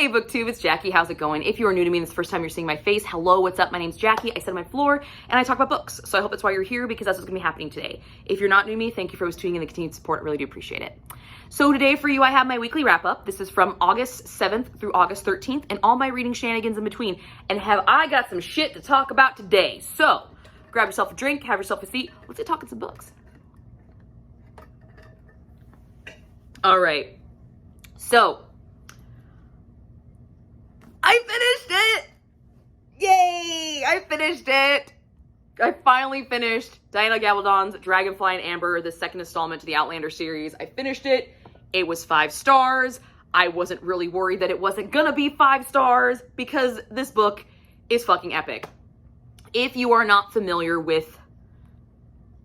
Hey BookTube, it's Jackie. How's it going? If you are new to me and this is the first time you're seeing my face, hello, what's up? My name's Jackie. I sit on my floor and I talk about books. So I hope that's why you're here, because that's what's gonna be happening today. If you're not new to me, thank you for always tuning in and the continued support. I really do appreciate it. So today for you, I have my weekly wrap up. This is from August 7th through August 13th and all my reading shenanigans in between. And have I got some shit to talk about today. So grab yourself a drink, have yourself a seat. Let's get talking some books. All right. So I finished it! Yay! I finished it! I finally finished Diana Gabaldon's Dragonfly and Amber, the second installment to the Outlander series. I finished it. It was 5 stars. I wasn't really worried that it wasn't gonna be 5 stars because this book is fucking epic. If you are not familiar with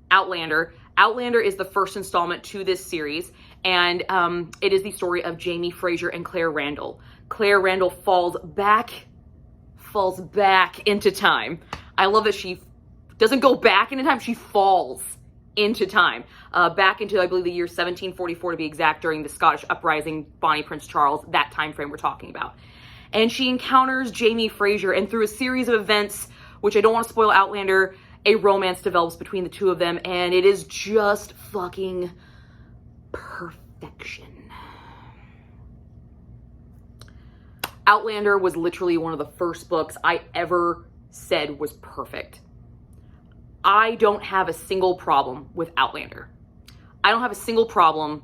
Outlander, Outlander is the first installment to this series, and it is the story of Jamie Fraser and Claire Randall. Claire Randall falls back into time. I love that she doesn't go back into time, she falls into time. Back into, I believe, the year 1744 to be exact, during the Scottish uprising, Bonnie Prince Charles, that time frame we're talking about. And she encounters Jamie Fraser, and through a series of events, which I don't want to spoil Outlander, a romance develops between the two of them, and it is just fucking perfection. Outlander was literally one of the first books I ever said was perfect. I don't have a single problem with Outlander. I don't have a single problem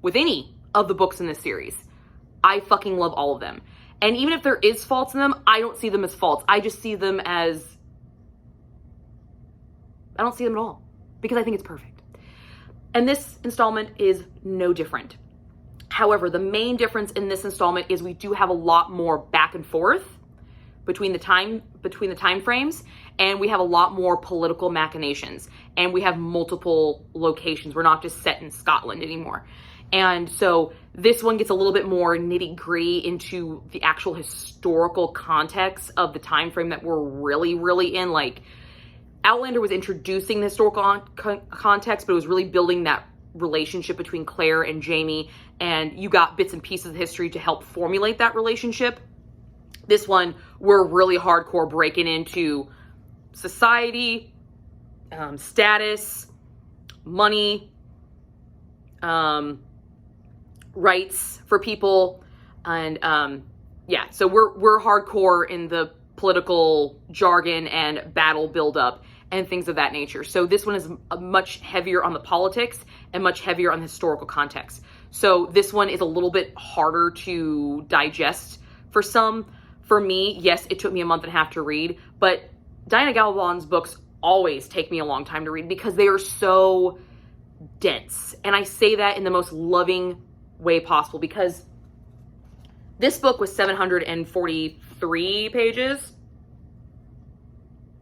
with any of the books in this series. I fucking love all of them. And even if there is faults in them, I don't see them as faults. I just see them as... I don't see them at all, because I think it's perfect. And this installment is no different. However, the main difference in this installment is we do have a lot more back and forth between the time frames, and we have a lot more political machinations, and we have multiple locations. We're not just set in Scotland anymore. And so this one gets a little bit more nitty-gritty into the actual historical context of the time frame that we're really in. Like, Outlander was introducing the historical context, but it was really building that relationship between Claire and Jamie, and you got bits and pieces of history to help formulate that relationship. This one, we're really hardcore breaking into society, status, money, rights for people, and yeah, so we're hardcore in the political jargon and battle buildup and things of that nature. So this one is much heavier on the politics and much heavier on the historical context. So this one is a little bit harder to digest for some. For me, yes, it took me a month and a half to read, but Diana Gabaldon's books always take me a long time to read because they are so dense. And I say that in the most loving way possible, because this book was 743 pages.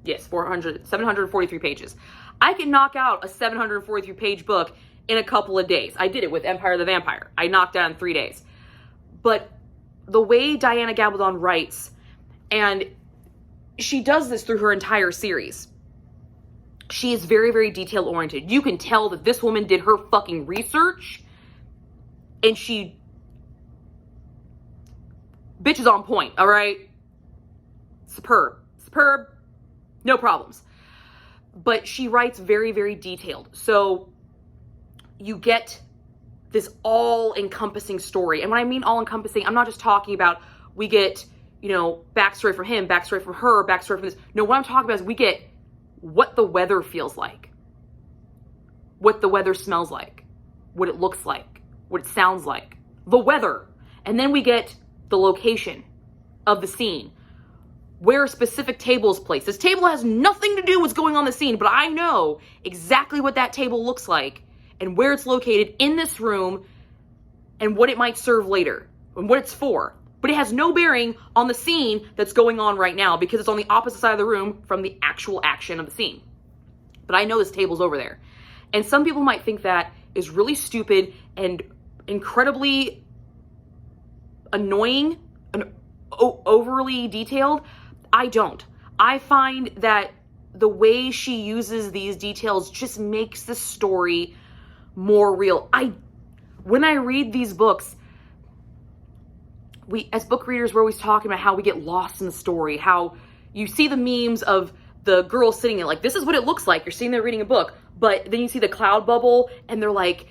Yes, 743 pages. I can knock out a 743 page book in a couple of days. I did it with Empire of the Vampire. I knocked out in 3 days. But the way Diana Gabaldon writes, and she does this through her entire series, she is very detail oriented. You can tell that this woman did her fucking research, and she... bitch is on point, all right? Superb. No problems. But she writes very detailed. So you get this all-encompassing story. And when I mean all-encompassing, I'm not just talking about we get, you know, backstory from him, backstory from her, backstory from this. No, what I'm talking about is we get what the weather feels like, what the weather smells like, what it looks like, what it sounds like, the weather. And then we get the location of the scene, where a specific table is placed. This table has nothing to do with what's going on in the scene, but I know exactly what that table looks like and where it's located in this room and what it might serve later and what it's for. But it has no bearing on the scene that's going on right now because it's on the opposite side of the room from the actual action of the scene. But I know this table's over there. And some people might think that is really stupid and incredibly annoying and overly detailed. I don't. I find that the way she uses these details just makes the story more real. When I read these books, we, as book readers, we're always talking about how we get lost in the story, how you see the memes of the girl sitting there, like, this is what it looks like. You're sitting there reading a book, but then you see the cloud bubble and they're like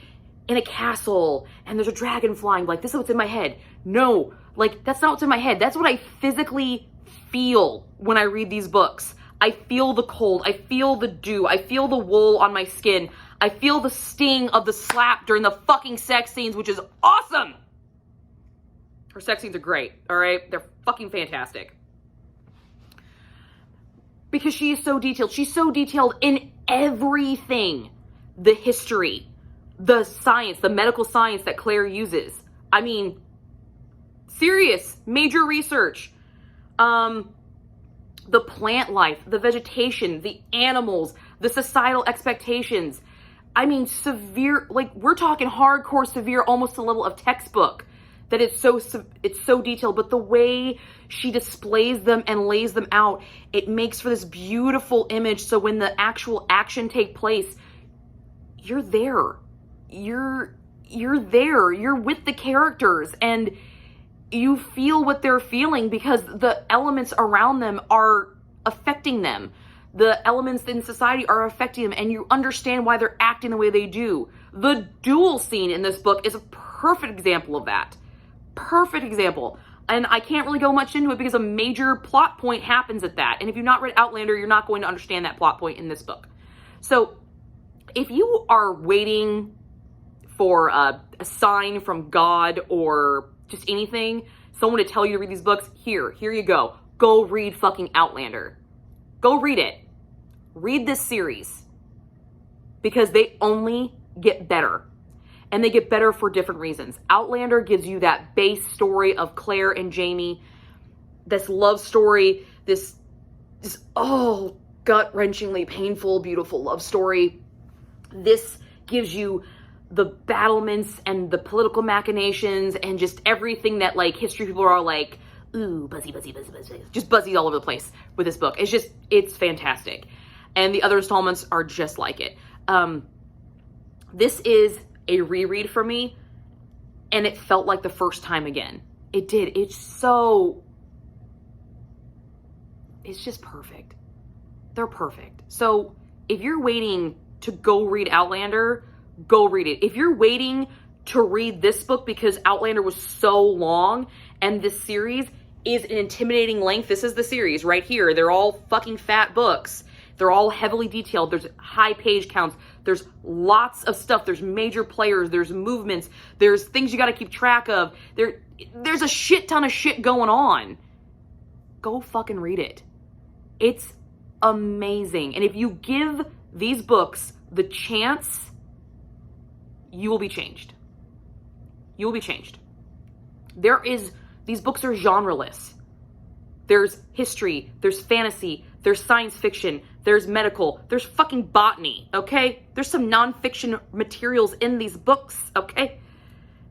in a castle and there's a dragon flying. Like, this is what's in my head. No, like, that's not what's in my head. That's what I physically feel when I read these books. I feel the cold. I feel the dew. I feel the wool on my skin. I feel the sting of the slap during the fucking sex scenes, which is awesome. Her sex scenes are great, all right? They're fucking fantastic. Because she is so detailed. She's so detailed in everything. The history, the science, the medical science that Claire uses. I mean, serious, major research. The plant life, the vegetation, the animals, the societal expectations. I mean, severe, like, we're talking hardcore severe, almost to the level of textbook. That it's so detailed, but the way she displays them and lays them out, it makes for this beautiful image. So when the actual action take place, you're there. You're there. You're with the characters and you feel what they're feeling because the elements around them are affecting them. The elements in society are affecting them and you understand why they're acting the way they do. The duel scene in this book is a perfect example of that. Perfect example. And I can't really go much into it because a major plot point happens at that. And if you've not read Outlander, you're not going to understand that plot point in this book. So if you are waiting for a sign from God or just anything, someone to tell you to read these books, here you go. Go read fucking Outlander. Go read it. Read this series. Because they only get better. And they get better for different reasons. Outlander gives you that base story of Claire and Jamie. This love story. This gut-wrenchingly painful, beautiful love story. This gives you the battlements and the political machinations and just everything that, like, history people are like, ooh, buzzy. Just buzzy all over the place with this book. It's fantastic. And the other installments are just like it. This is a reread for me, and it felt like the first time again. It did. It's just perfect. They're perfect. So if you're waiting to go read Outlander, go read it. If you're waiting to read this book because Outlander was so long and this series is an intimidating length, this is the series right here. They're all fucking fat books. They're all heavily detailed. There's high page counts. There's lots of stuff. There's major players. There's movements. There's things you got to keep track of. There's a shit ton of shit going on. Go fucking read it. It's amazing. And if you give these books the chance, you will be changed. You will be changed. These books are genreless. There's history. There's fantasy. There's science fiction, there's medical, there's fucking botany, okay? There's some nonfiction materials in these books, okay?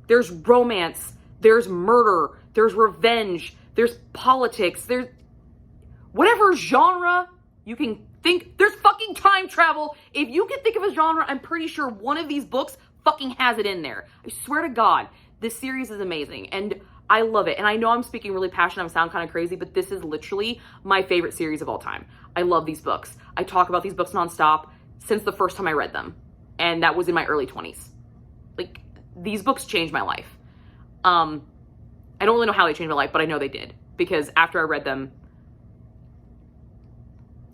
There's romance, there's murder, there's revenge, there's politics, there's whatever genre you can think. There's fucking time travel. If you can think of a genre, I'm pretty sure one of these books fucking has it in there. I swear to God, this series is amazing. And I love it. And I know I'm speaking really passionate. I sound kind of crazy, but this is literally my favorite series of all time. I love these books. I talk about these books nonstop since the first time I read them. And that was in my early 20s. Like, these books changed my life. I don't really know how they changed my life, but I know they did. Because after I read them,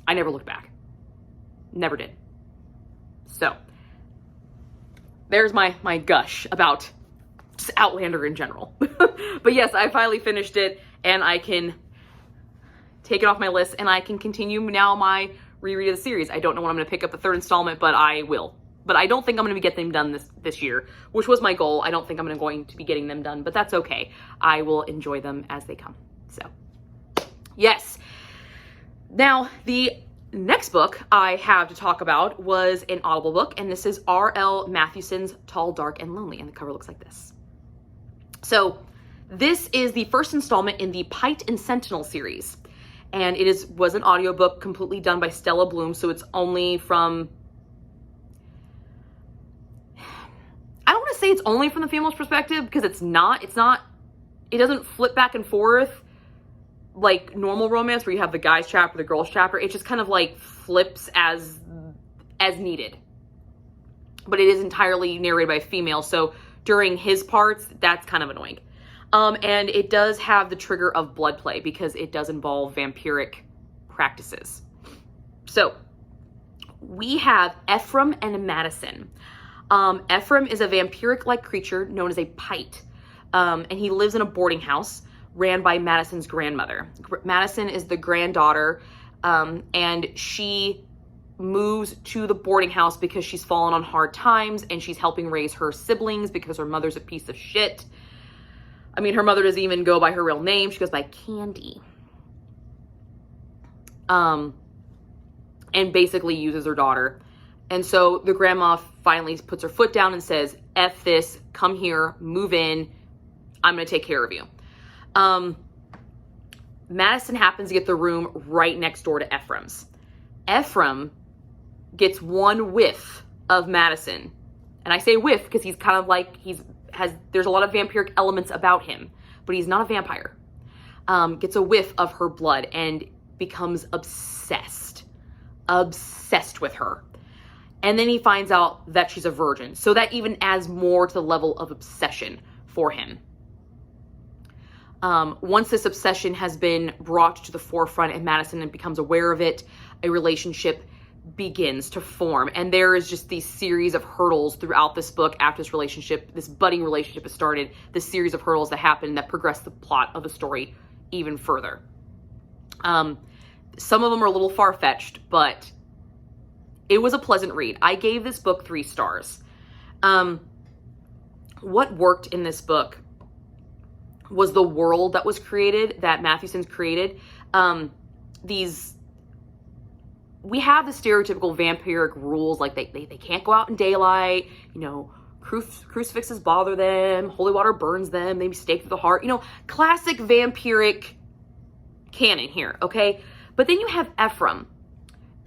I never looked back. Never did. So, there's my gush about just Outlander in general. But yes, I finally finished it and I can take it off my list and I can continue now my reread of the series. I don't know when I'm going to pick up the third installment, but I will. But I don't think I'm going to be getting them done this year, which was my goal. I don't think I'm going to be getting them done, but that's okay. I will enjoy them as they come. So, yes. Now, the next book I have to talk about was an Audible book, and this is R.L. Mathewson's Tall, Dark, and Lonely, and the cover looks like this. So this is the first installment in the Pite and Sentinel series, and it was an audiobook completely done by Stella Bloom, so it's only from, I don't want to say it's only from the female's perspective, because it's not it doesn't flip back and forth like normal romance where you have the guy's chapter, the girl's chapter. It just kind of like flips as needed. But it is entirely narrated by a female, so during his parts, that's kind of annoying. And it does have the trigger of blood play because it does involve vampiric practices. So we have Ephraim and Mathewson. Ephraim is a vampiric-like creature known as a pite, and he lives in a boarding house ran by Mathewson's grandmother. Mathewson is the granddaughter, and she moves to the boarding house because she's fallen on hard times and she's helping raise her siblings because her mother's a piece of shit. I mean, her mother doesn't even go by her real name. She goes by Candy. And basically uses her daughter. And so the grandma finally puts her foot down and says, F this, come here, move in. I'm going to take care of you. Mathewson happens to get the room right next door to Ephraim's. Ephraim gets one whiff of Mathewson. And I say whiff because he's kind of like, there's a lot of vampiric elements about him, but he's not a vampire. Gets a whiff of her blood and becomes obsessed with her. And then he finds out that she's a virgin. So that even adds more to the level of obsession for him. Once this obsession has been brought to the forefront and Mathewson becomes aware of it, a relationship begins to form. And there is just these series of hurdles throughout this book after this relationship, this budding relationship has started, this series of hurdles that happen that progress the plot of the story even further. Some of them are a little far-fetched, but it was a pleasant read. I gave this book 3 stars. What worked in this book was the world that was created, that Mathewson's created. We have the stereotypical vampiric rules, like they can't go out in daylight, you know, crucifixes bother them, holy water burns them, they stake through the heart, you know, classic vampiric canon here, okay? But then you have Ephraim.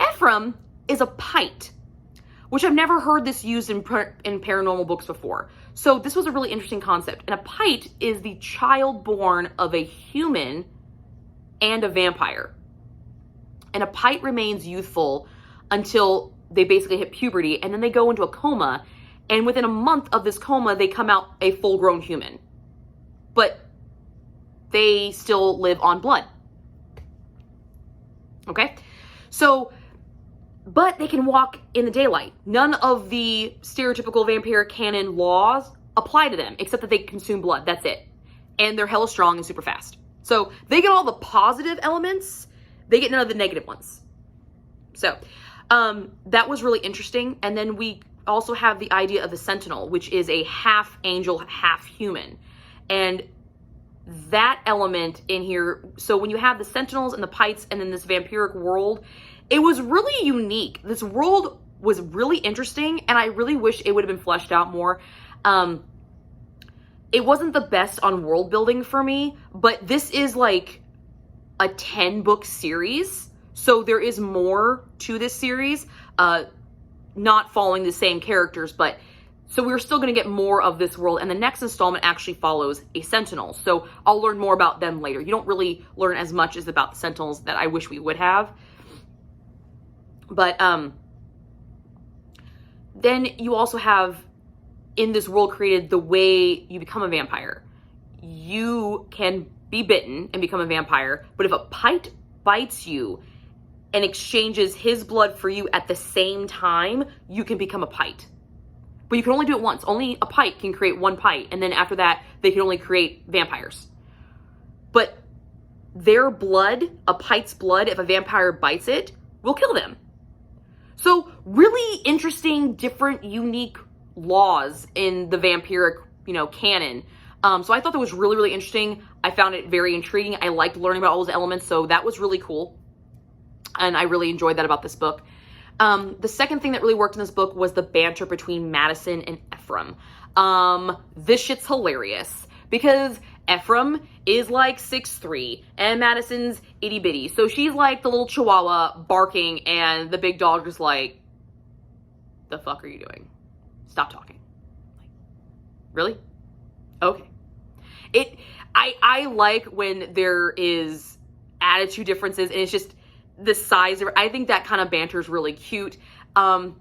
Ephraim is a pite, which I've never heard this used in paranormal books before. So this was a really interesting concept. And a pite is the child born of a human and a vampire. And a pite remains youthful until they basically hit puberty, and then they go into a coma, and within a month of this coma, they come out a full-grown human. But they still live on blood. Okay? So, but they can walk in the daylight. None of the stereotypical vampiric canon laws apply to them, except that they consume blood. That's it. And they're hella strong and super fast. So they get all the positive elements, they get none of the negative ones. So that was really interesting. And then we also have the idea of the Sentinel, which is a half angel, half human. And that element in here, so when you have the Sentinels and the Pites and then this vampiric world, it was really unique. This world was really interesting, and I really wish it would have been fleshed out more. It wasn't the best on world building for me, but this is like a 10-book series, so there is more to this series, not following the same characters, but so we're still going to get more of this world, and the next installment actually follows a Sentinel, so I'll learn more about them later. You don't really learn as much as about the Sentinels that I wish we would have, but then you also have, in this world created, the way you become a vampire. You can be bitten and become a vampire, but if a pite bites you and exchanges his blood for you at the same time, you can become a pite. But you can only do it once. Only a pite can create one pite, and then after that, they can only create vampires. But their blood, a pite's blood, if a vampire bites it, will kill them. So really interesting, different, unique laws in the vampiric, canon. So I thought that was really, really interesting. I found it very intriguing. I liked learning about all those elements, so that was really cool. And I really enjoyed that about this book. The second thing that really worked in this book was the banter between Mathewson and Ephraim. This shit's hilarious because Ephraim is like 6'3" and Mathewson's itty bitty. So she's like the little chihuahua barking, and the big dog is like, the fuck are you doing? Stop talking. Like, really? Okay. I like when there is attitude differences, and it's just the size of, I think that kind of banter is really cute. And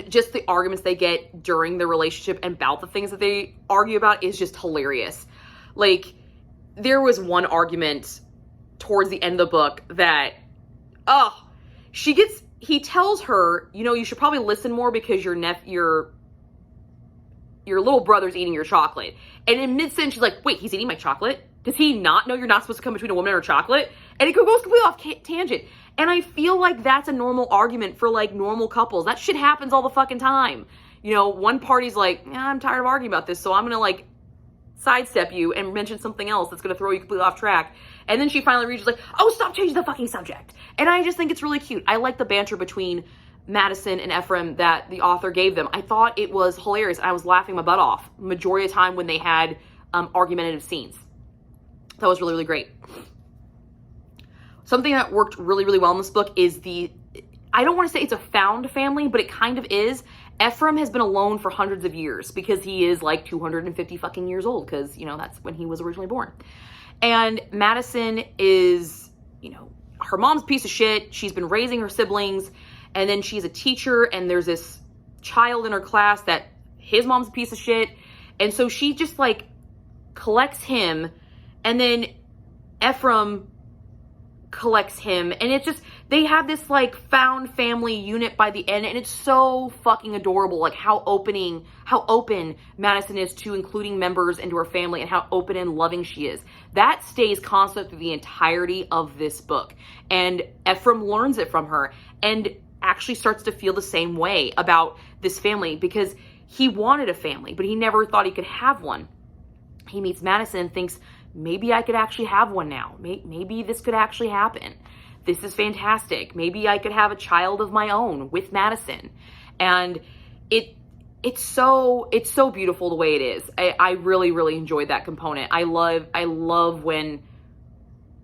just the arguments they get during the relationship and about the things that they argue about is just hilarious. Like, there was one argument towards the end of the book that, he tells her, you know, you should probably listen more because your little brother's eating your chocolate. And in mid-sentence, she's like, wait, he's eating my chocolate? Does he not know you're not supposed to come between a woman and her chocolate? And it goes completely off tangent. And I feel like that's a normal argument for, like, normal couples. That shit happens all the fucking time. You know, one party's like, yeah, I'm tired of arguing about this, so I'm gonna, like, sidestep you and mention something else that's gonna throw you completely off track. And then she finally reaches like, oh, stop changing the fucking subject. And I just think it's really cute. I like the banter between Mathewson and Ephraim that the author gave them. I thought it was hilarious. I was laughing my butt off majority of the time when they had argumentative scenes. That was really, really great. Something that worked really, really well in this book is I don't want to say it's a found family, but it kind of is. Ephraim has been alone for hundreds of years because he is like 250 fucking years old, because, you know, that's when he was originally born. And Mathewson is, you know, her mom's a piece of shit. She's been raising her siblings, and then she's a teacher, and there's this child in her class that his mom's a piece of shit. And so she just, like, collects him, and then Ephraim collects him, and it's just, they have this, like, found family unit by the end, and it's so fucking adorable, like, how open Mathewson is to including members into her family, and how open and loving she is. That stays constant through the entirety of this book, and Ephraim learns it from her, and actually starts to feel the same way about this family, because he wanted a family, but he never thought he could have one. He meets Mathewson and thinks, maybe I could actually have one now. Maybe this could actually happen. This is fantastic. Maybe I could have a child of my own with Mathewson. And it's so beautiful the way it is. I really, really enjoyed that component. I love when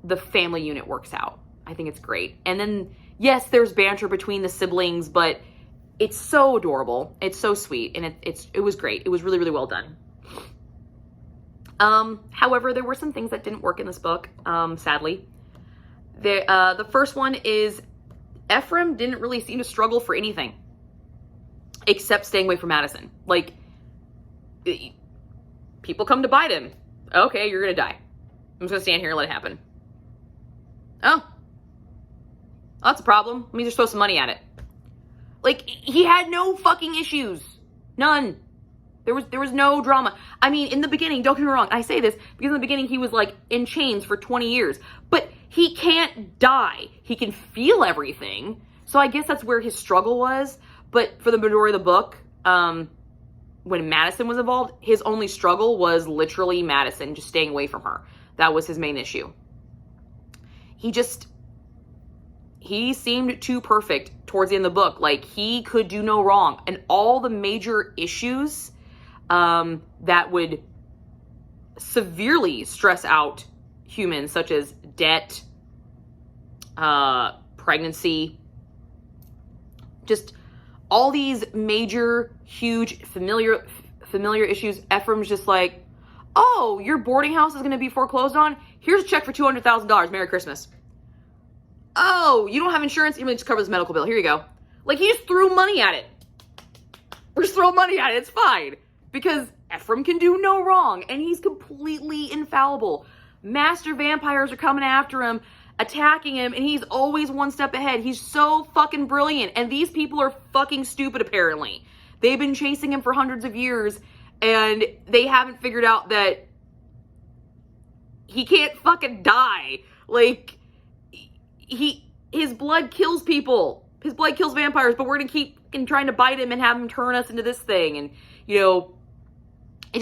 the family unit works out. I think it's great. And then, yes, there's banter between the siblings, but it's so adorable. It's so sweet, and it was great. It was really, really well done. However, there were some things that didn't work in this book, sadly. The first one is Ephraim didn't really seem to struggle for anything except staying away from Mathewson. Like, people come to bite him. Okay, you're gonna die. I'm just gonna stand here and let it happen. Oh, that's a problem. Let me just throw some money at it. Like, he had no fucking issues. None. There was no drama. I mean, in the beginning, don't get me wrong, I say this because in the beginning he was, like, in chains for 20 years. But he can't die. He can feel everything. So I guess that's where his struggle was. But for the majority of the book, when Mathewson was involved, his only struggle was literally Mathewson just staying away from her. That was his main issue. He seemed too perfect towards the end of the book. Like, he could do no wrong. And all the major issues that would severely stress out humans, such as debt, pregnancy, just all these major, huge, familiar issues. Ephraim's just like, oh, your boarding house is going to be foreclosed on? Here's a check for $200,000. Merry Christmas. Oh, you don't have insurance? You just cover this medical bill. Here you go. Like, he just threw money at it. We're just throwing money at it. It's fine. Because Ephraim can do no wrong, and he's completely infallible. Master vampires are coming after him, attacking him, and he's always one step ahead. He's so fucking brilliant, and these people are fucking stupid, apparently. They've been chasing him for hundreds of years, and they haven't figured out that he can't fucking die. Like, his blood kills people. His blood kills vampires, but we're gonna keep trying to bite him and have him turn us into this thing. And, you know, he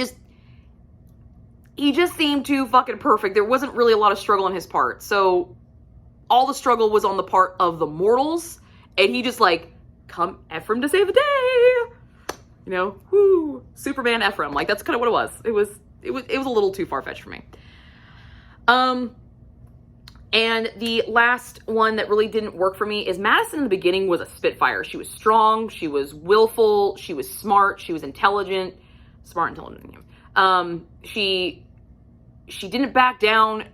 just seemed too fucking perfect. There wasn't really a lot of struggle on his part. So all the struggle was on the part of the mortals, and he just, like, come Ephraim to save the day. You know, whoo, Superman Ephraim. Like, that's kind of what it was. It was a little too far-fetched for me. And the last one that really didn't work for me is Mathewson in the beginning was a spitfire. She was strong, she was willful, she was smart, she was intelligent. Smart, intelligent. She she didn't back down.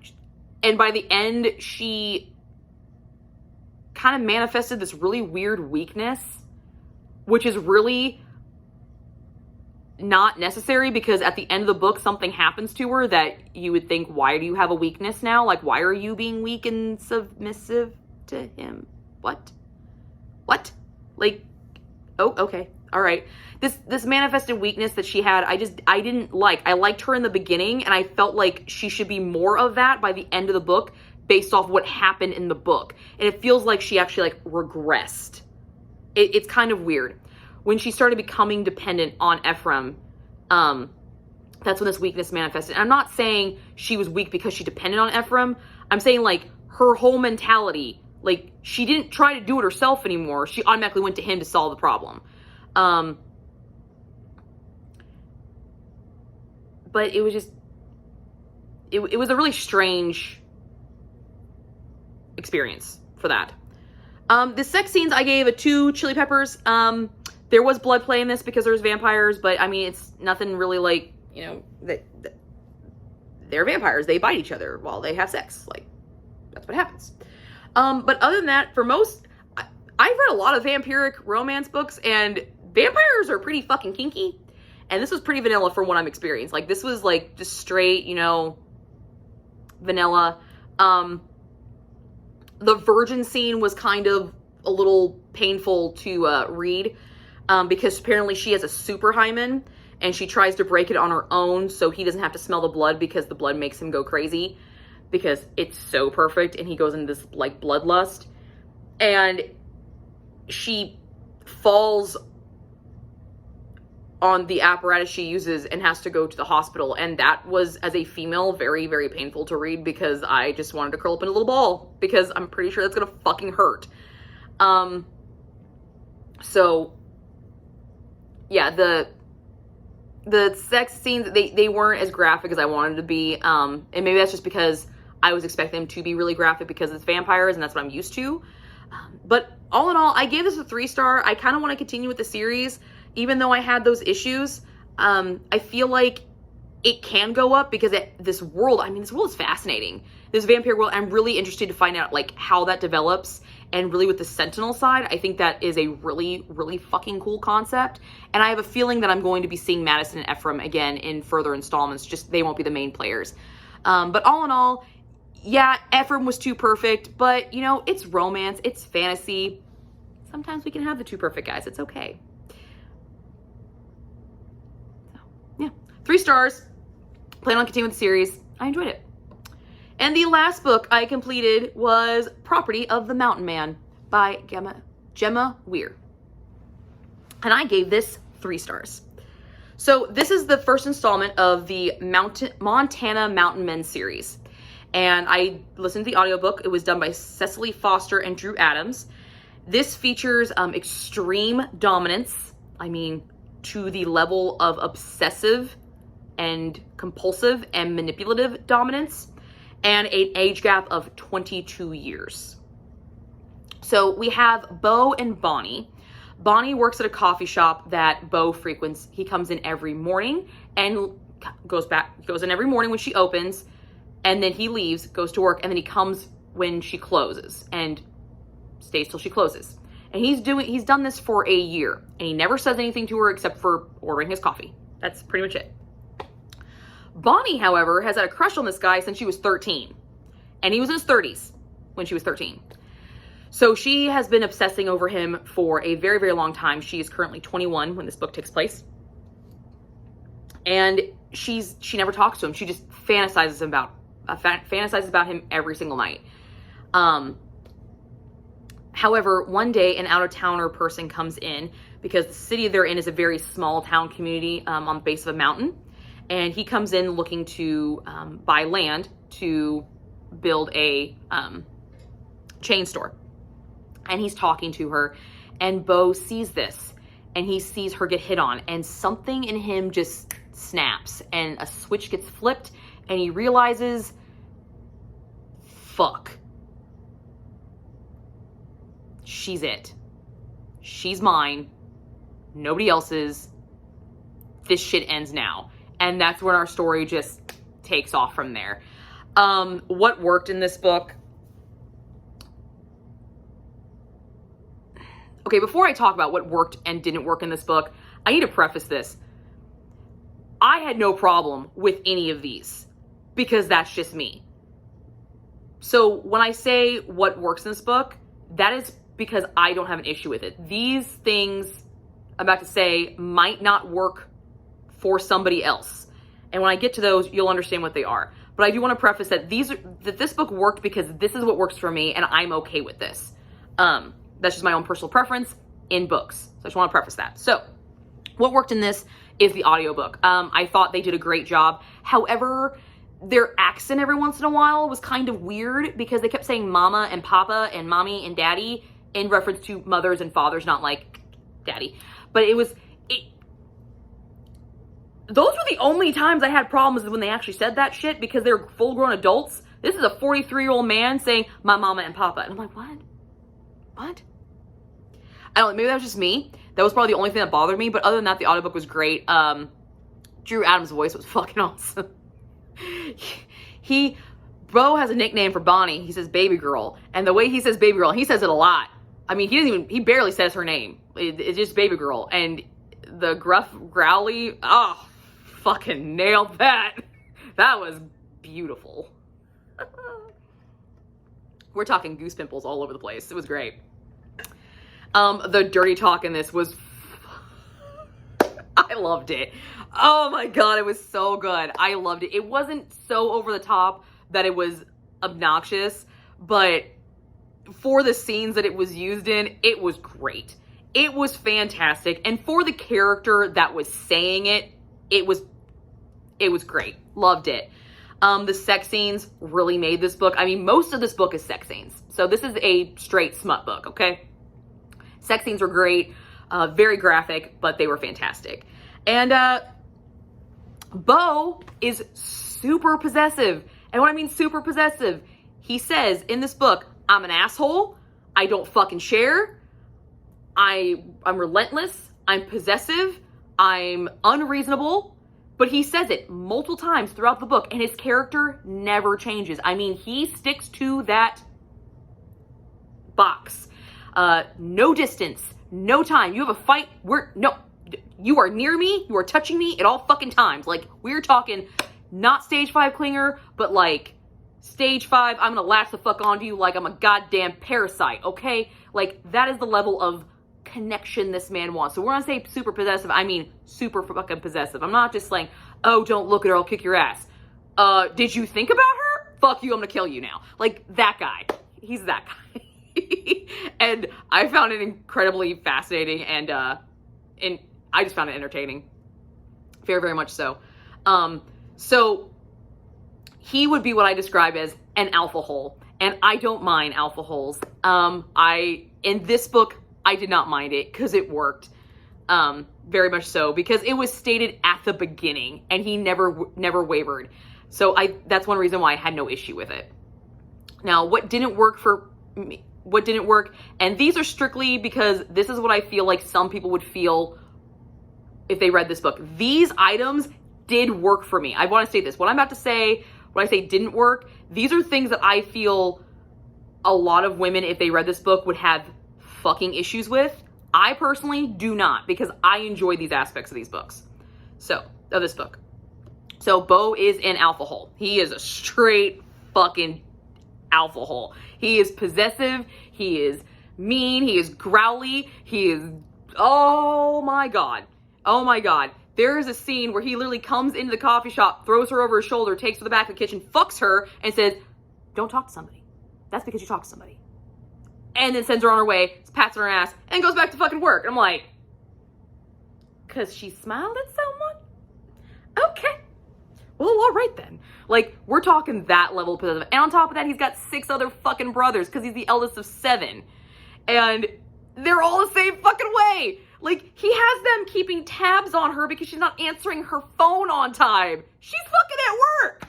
And by the end, she kind of manifested this really weird weakness, which is really not necessary, because at the end of the book, something happens to her that you would think, why do you have a weakness now? Like, why are you being weak and submissive to him? What? Like, oh, okay. All right. This manifested weakness that she had, I didn't like. I liked her in the beginning, and I felt like she should be more of that by the end of the book based off what happened in the book. And it feels like she actually, like, regressed. It's kind of weird. When she started becoming dependent on Ephraim, that's when this weakness manifested. And I'm not saying she was weak because she depended on Ephraim. I'm saying, like, her whole mentality, like, she didn't try to do it herself anymore. She automatically went to him to solve the problem. But it was just, it was a really strange experience for that. The sex scenes, I gave a 2 chili peppers. There was blood play in this because there's vampires, but I mean, it's nothing really like, you know, they're vampires. They bite each other while they have sex. Like, that's what happens. But other than that, for most, I've read a lot of vampiric romance books, and vampires are pretty fucking kinky. And this was pretty vanilla from what I'm experienced. Like, this was like just straight, you know, vanilla. The virgin scene was kind of a little painful to read, because apparently she has a super hymen and she tries to break it on her own so he doesn't have to smell the blood, because the blood makes him go crazy because it's so perfect, and he goes into this like bloodlust, and she falls on the apparatus she uses and has to go to the hospital. And that was, as a female, very, very painful to read, because I just wanted to curl up in a little ball, because I'm pretty sure that's gonna fucking hurt. So yeah, the sex scenes, they weren't as graphic as I wanted to be. And maybe that's just because I was expecting them to be really graphic because it's vampires and that's what I'm used to. But all in all, I gave this a 3-star. I kind of want to continue with the series, even though I had those issues. I feel like it can go up because this world is fascinating. This vampire world, I'm really interested to find out like how that develops. And really with the Sentinel side, I think that is a really, really fucking cool concept. And I have a feeling that I'm going to be seeing Mathewson and Ephraim again in further installments. Just they won't be the main players. But all in all, yeah, Ephraim was too perfect. But, you know, it's romance. It's fantasy. Sometimes we can have the too perfect guys. It's okay. So, yeah. 3 stars. Plan on continuing with the series. I enjoyed it. And the last book I completed was Property of the Mountain Man by Gemma Weir. And I gave this 3 stars. So this is the first installment of the Montana Mountain Men series. And I listened to the audiobook. It was done by Cecily Foster and Drew Adams. This features extreme dominance. I mean, to the level of obsessive and compulsive and manipulative dominance. And an age gap of 22 years. So we have Bo and Bonnie. Bonnie works at a coffee shop that Bo frequents. He comes in every morning and goes in every morning when she opens, and then he leaves, goes to work, and then he comes when she closes and stays till she closes. And he's done this for a year, and he never says anything to her except for ordering his coffee. That's pretty much it. Bonnie, however, has had a crush on this guy since she was 13. And he was in his 30s when she was 13. So she has been obsessing over him for a very, very long time. She is currently 21 when this book takes place. And she never talks to him. She just fantasizes about him every single night. However, one day an out-of-towner person comes in because the city they're in is a very small town community on the base of a mountain. And he comes in looking to buy land to build a chain store. And he's talking to her, and Bo sees this, and he sees her get hit on, and something in him just snaps, and a switch gets flipped, and he realizes, fuck. She's it. She's mine. Nobody else's. This shit ends now. And that's when our story just takes off from there. What worked in this book? Okay, before I talk about what worked and didn't work in this book, I need to preface this. I had no problem with any of these because that's just me. So when I say what works in this book, that is because I don't have an issue with it. These things I'm about to say might not work for somebody else. And when I get to those, you'll understand what they are. But I do want to preface that this book worked because this is what works for me and I'm okay with this. That's just my own personal preference in books. So I just want to preface that. So what worked in this is the audiobook. I thought they did a great job. However, their accent every once in a while was kind of weird because they kept saying mama and papa and mommy and daddy in reference to mothers and fathers, not like daddy. But those were the only times I had problems when they actually said that shit because they're full-grown adults. This is a 43-year-old man saying my mama and papa. And I'm like, what? What? I don't know, maybe that was just me. That was probably the only thing that bothered me. But other than that, the audiobook was great. Drew Adams' voice was fucking awesome. Bo has a nickname for Bonnie. He says baby girl. And the way he says baby girl, he says it a lot. I mean, he barely says her name. It's just baby girl. And the gruff, growly, oh, fucking nailed that. That was beautiful. We're talking goose pimples all over the place. It was great. The dirty talk in this was, I loved it. Oh my God, it was so good. I loved it. It wasn't so over the top that it was obnoxious, but for the scenes that it was used in, it was great. It was fantastic. And for the character that was saying it, it was great. Loved it. The sex scenes really made this book. I mean, most of this book is sex scenes. So this is a straight smut book, okay? Sex scenes were great, very graphic, but they were fantastic. And Bo is super possessive. And when I mean super possessive, he says in this book, I'm an asshole. I don't fucking share. I'm relentless. I'm possessive. I'm unreasonable. But he says it multiple times throughout the book, and his character never changes. I mean, he sticks to that box. No distance, no time. You have a fight. You are near me. You are touching me at all fucking times. Like, we're talking not stage 5 clinger, but like stage 5, I'm gonna latch the fuck onto you like I'm a goddamn parasite, okay? Like, that is the level of connection this man wants. So we're gonna say super possessive, I mean super fucking possessive. I'm not just saying, oh, don't look at her, I'll kick your ass. Did you think about her? Fuck you, I'm gonna kill you now. Like, that guy. He's that guy. And I found it incredibly fascinating, and I just found it entertaining. Very, very much so. So he would be what I describe as an alpha hole, and I don't mind alpha holes. In this book, I did not mind it because it worked. Very much so, because it was stated at the beginning and he never wavered. So that's one reason why I had no issue with it. Now, what didn't work for me, and these are strictly because this is what I feel like some people would feel if they read this book. These items did work for me. I want to say this. What I'm about to say, when I say didn't work, these are things that I feel a lot of women, if they read this book, would have fucking issues with. I personally do not, because I enjoy these aspects of this book. So Bo is an alpha hole. He is a straight fucking alpha hole. He is possessive. He is mean. He is growly. He is, oh my God. Oh my God. There is a scene where he literally comes into the coffee shop, throws her over his shoulder, takes her to the back of the kitchen, fucks her, and says, don't talk to somebody. That's because you talk to somebody. And then sends her on her way, pats her ass, and goes back to fucking work. And I'm like, because she smiled at someone? Okay. Well, all right then. Like, we're talking that level of possessive. And on top of that, he's got 6 other fucking brothers because he's the eldest of 7. And they're all the same fucking way. Like, he has them keeping tabs on her because she's not answering her phone on time. She's fucking at work.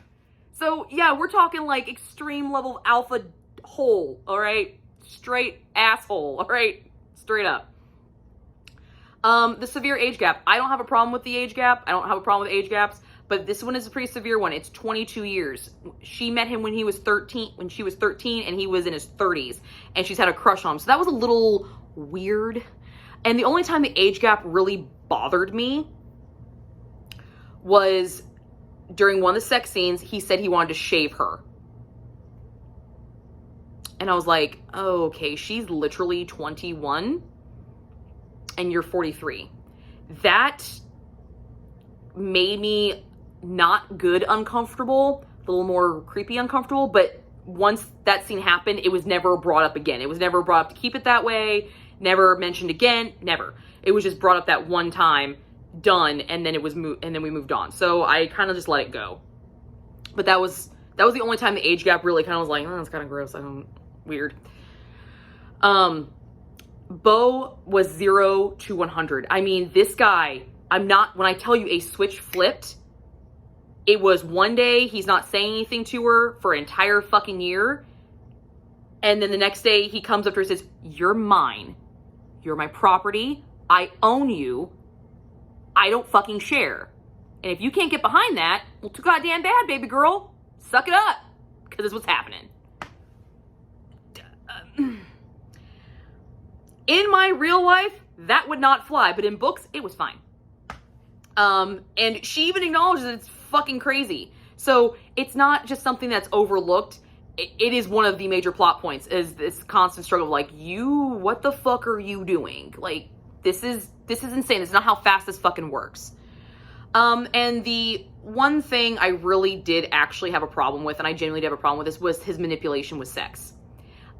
So, yeah, we're talking, like, extreme level of alpha hole, all right? Straight asshole, all right? Straight up. The severe age gap. I don't have a problem with the age gap. I don't have a problem with age gaps. but this one is a pretty severe one. It's 22 years. She met him when she was 13, and he was in his 30s, and she's had a crush on him. So that was a little weird. And the only time the age gap really bothered me was during one of the sex scenes. He said he wanted to shave her. And I was like, oh, okay, she's literally 21 and you're 43. That made me not good uncomfortable, a little more creepy uncomfortable, but once that scene happened, it was never brought up again. It was never brought up to keep it that way, never mentioned again, never. It was just brought up that one time, done, and then it was and then we moved on. So I kind of just let it go. But that was the only time the age gap really kind of was like, oh, that's kind of gross. Weird. Bo was 0 to 100. I mean, this guy, when I tell you a switch flipped, it was one day he's not saying anything to her for an entire fucking year. And then the next day he comes up to her and says, you're mine. You're my property. I own you. I don't fucking share. And if you can't get behind that, well, too goddamn bad, baby girl. Suck it up. Because that's what's happening. In my real life, that would not fly, but in books, it was fine. And she even acknowledges that it's fucking crazy. So it's not just something that's overlooked. It is one of the major plot points, is this constant struggle of like, what the fuck are you doing? Like, this is insane. It's not how fast this fucking works. And the one thing I really did actually have a problem with, and I genuinely did have a problem with this, was his manipulation with sex.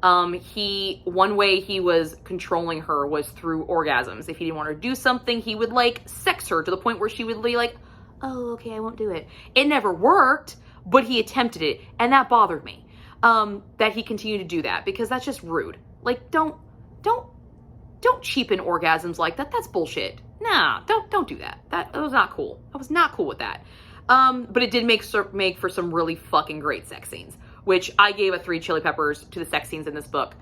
One way he was controlling her was through orgasms. If he didn't want her to do something, he would like sex her to the point where she would be like, oh, okay, I won't do it. It never worked, but he attempted it. And that bothered me, that he continued to do that, because that's just rude. Like, don't cheapen orgasms like that. That's bullshit. Nah, don't do that. That was not cool. I was not cool with that. But it did make for some really fucking great sex scenes, which I gave a 3 chili peppers to the sex scenes in this book.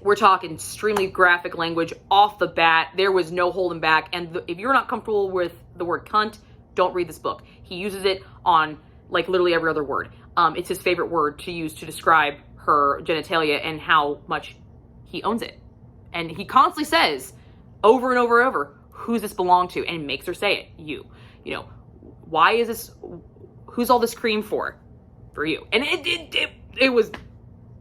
We're talking extremely graphic language off the bat. There was no holding back. And if you're not comfortable with the word cunt, don't read this book. He uses it on like literally every other word. It's his favorite word to use to describe her genitalia and how much he owns it. And he constantly says over and over and over, who's this belong to? And makes her say it, you. You know, why is this, who's all this cream for? For you. And it was,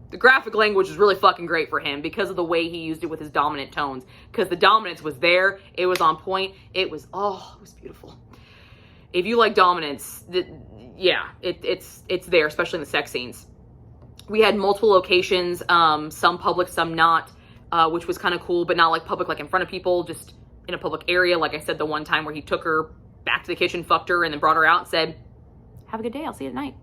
the graphic language was really fucking great for him because of the way he used it with his dominant tones. Because the dominance was there. It was on point. It was beautiful. If you like dominance, it's there, especially in the sex scenes. We had multiple locations, some public, some not, which was kind of cool, but not like public, like in front of people, just in a public area. Like I said, the one time where he took her back to the kitchen, fucked her, and then brought her out and said, have a good day, I'll see you at night.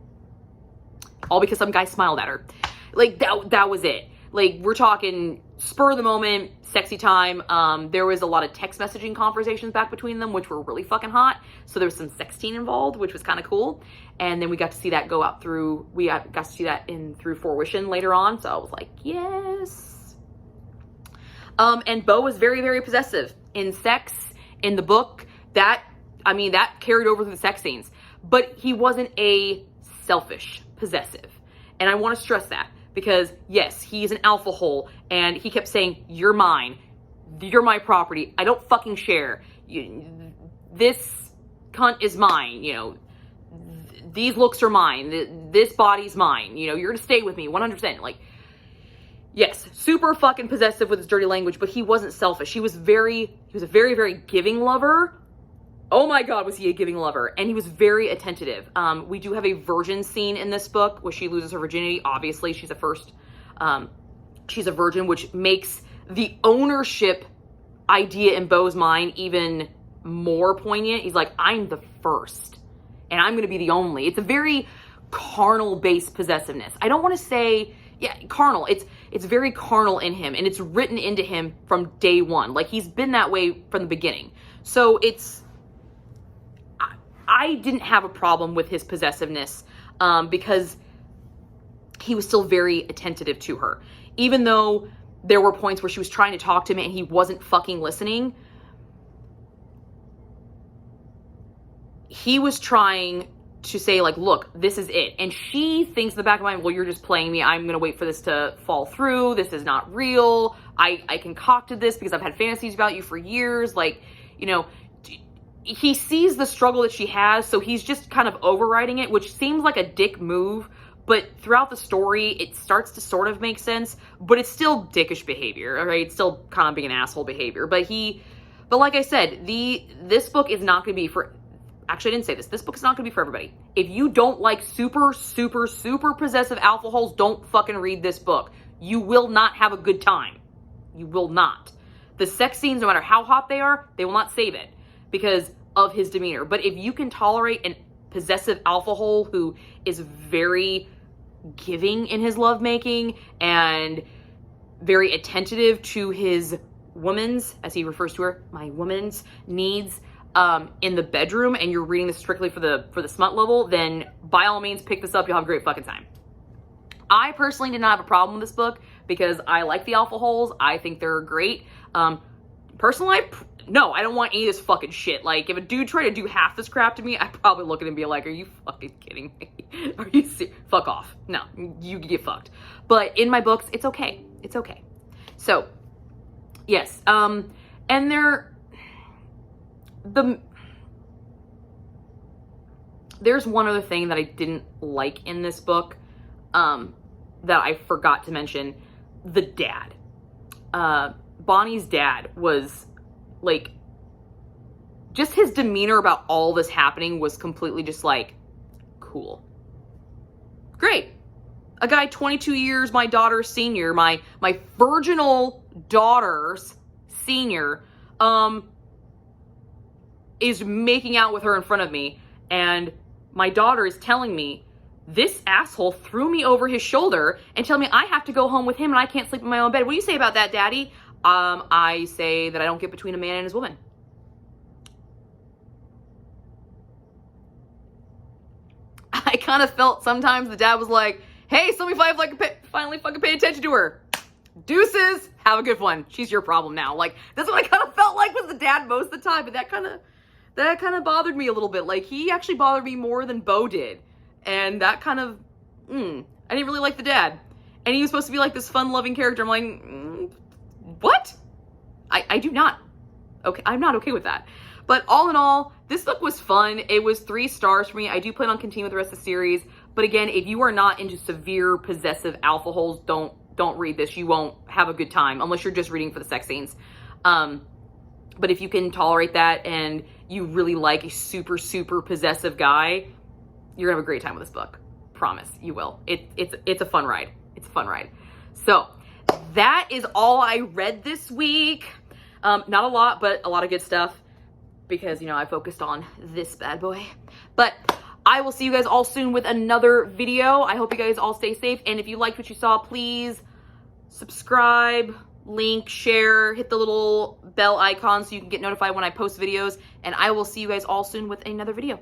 All because some guy smiled at her. Like, that was it. Like, we're talking spur of the moment, sexy time. There was a lot of text messaging conversations back between them, which were really fucking hot. So there was some sexting involved, which was kind of cool. And then we got to see that go out through, got to see that through fruition later on. So I was like, yes. And Bo was very, very possessive in sex, in the book. That carried over through the sex scenes. But he wasn't a selfish possessive. And I want to stress that. Because, yes, he's an alpha hole, and he kept saying, you're mine. You're my property. I don't fucking share. This cunt is mine. You know, these looks are mine. This body's mine. You know, you're going to stay with me 100%. Like, yes, super fucking possessive with his dirty language, but he wasn't selfish. He was a very, very giving lover. Oh my God, was he a giving lover. And he was very attentive. We do have a virgin scene in this book where she loses her virginity. Obviously, she's a virgin, which makes the ownership idea in Bo's mind even more poignant. He's like, I'm the first and I'm going to be the only. It's a very carnal-based possessiveness. I don't want to say, carnal. It's very carnal in him, and it's written into him from day one. Like, he's been that way from the beginning. So I didn't have a problem with his possessiveness because he was still very attentive to her. Even though there were points where she was trying to talk to him and he wasn't fucking listening, he was trying to say, like, look, this is it. And she thinks in the back of my mind, well, you're just playing me. I'm going to wait for this to fall through. This is not real. I concocted this because I've had fantasies about you for years. Like, you know, he sees the struggle that she has, so he's just kind of overriding it, which seems like a dick move. But throughout the story, it starts to sort of make sense, but it's still dickish behavior, right? It's still kind of being an asshole behavior. But like I said, this book is not going to be for, actually I didn't say this, this book is not going to be for everybody. If you don't like super, super, super possessive alpha holes, don't fucking read this book. You will not have a good time. You will not. The sex scenes, no matter how hot they are, they will not save it because of his demeanor. But if you can tolerate an possessive alpha hole who is very giving in his lovemaking and very attentive to his woman's, as he refers to her, my woman's needs in the bedroom, and you're reading this strictly for the smut level, then by all means pick this up. You'll have a great fucking time. I personally did not have a problem with this book because I like the alpha holes. I think they're great. Personally, no, I don't want any of this fucking shit. Like, if a dude tried to do half this crap to me, I'd probably look at him and be like, are you fucking kidding me? Are you serious? Fuck off. No, you get fucked. But in my books, it's okay. It's okay. So, yes. And there's one other thing that I didn't like in this book, that I forgot to mention. The dad. Bonnie's dad was, like, just his demeanor about all this happening was completely just like, cool. Great. A guy 22 years, my daughter's senior, my virginal daughter's senior, is making out with her in front of me, and my daughter is telling me this asshole threw me over his shoulder and telling me I have to go home with him and I can't sleep in my own bed. What do you say about that, Daddy? I say that I don't get between a man and his woman. I kind of felt sometimes the dad was like, hey, somebody finally fucking pay attention to her. Deuces, have a good one. She's your problem now. Like, that's what I kind of felt like was the dad most of the time, but that kind of bothered me a little bit. Like, he actually bothered me more than Bo did. And that kind of, I didn't really like the dad. And he was supposed to be like this fun-loving character. I'm like, what? I do not. Okay, I'm not okay with that. But all in all, this book was fun. It was 3 stars for me. I do plan on continuing with the rest of the series. But again, if you are not into severe possessive alpha holes, don't read this. You won't have a good time unless you're just reading for the sex scenes. But if you can tolerate that and you really like a super, super possessive guy, you're gonna have a great time with this book. Promise, you will. It's a fun ride. It's a fun ride. So that is all I read this week. Not a lot, but a lot of good stuff because, you know, I focused on this bad boy. But I will see you guys all soon with another video. I hope you guys all stay safe. And if you liked what you saw, please subscribe, link, share, hit the little bell icon so you can get notified when I post videos. And I will see you guys all soon with another video.